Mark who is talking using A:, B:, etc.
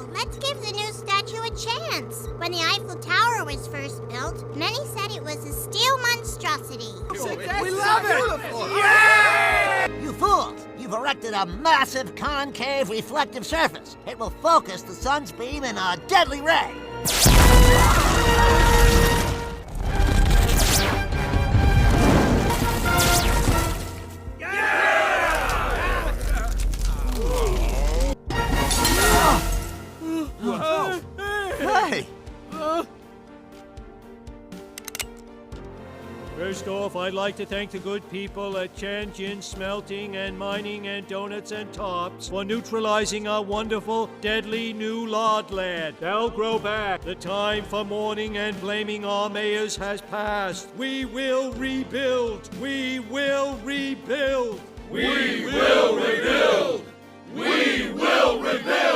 A: Oh, let's give the new statue a chance. When the Eiffel Tower was first built, many said it was a steel monstrosity.
B: We love it!
C: Yeah! You fools! You've erected a massive concave reflective surface. It will focus the sun's beam in a deadly ray.
B: Hey!
D: First off, I'd like to thank the good people at Tianjin Smelting and Mining and Donuts and Tops for neutralizing our wonderful, deadly new lard lead. They'll grow back. The time for mourning and blaming our mayors has passed. We will rebuild. We will rebuild.
E: We will rebuild! We will rebuild!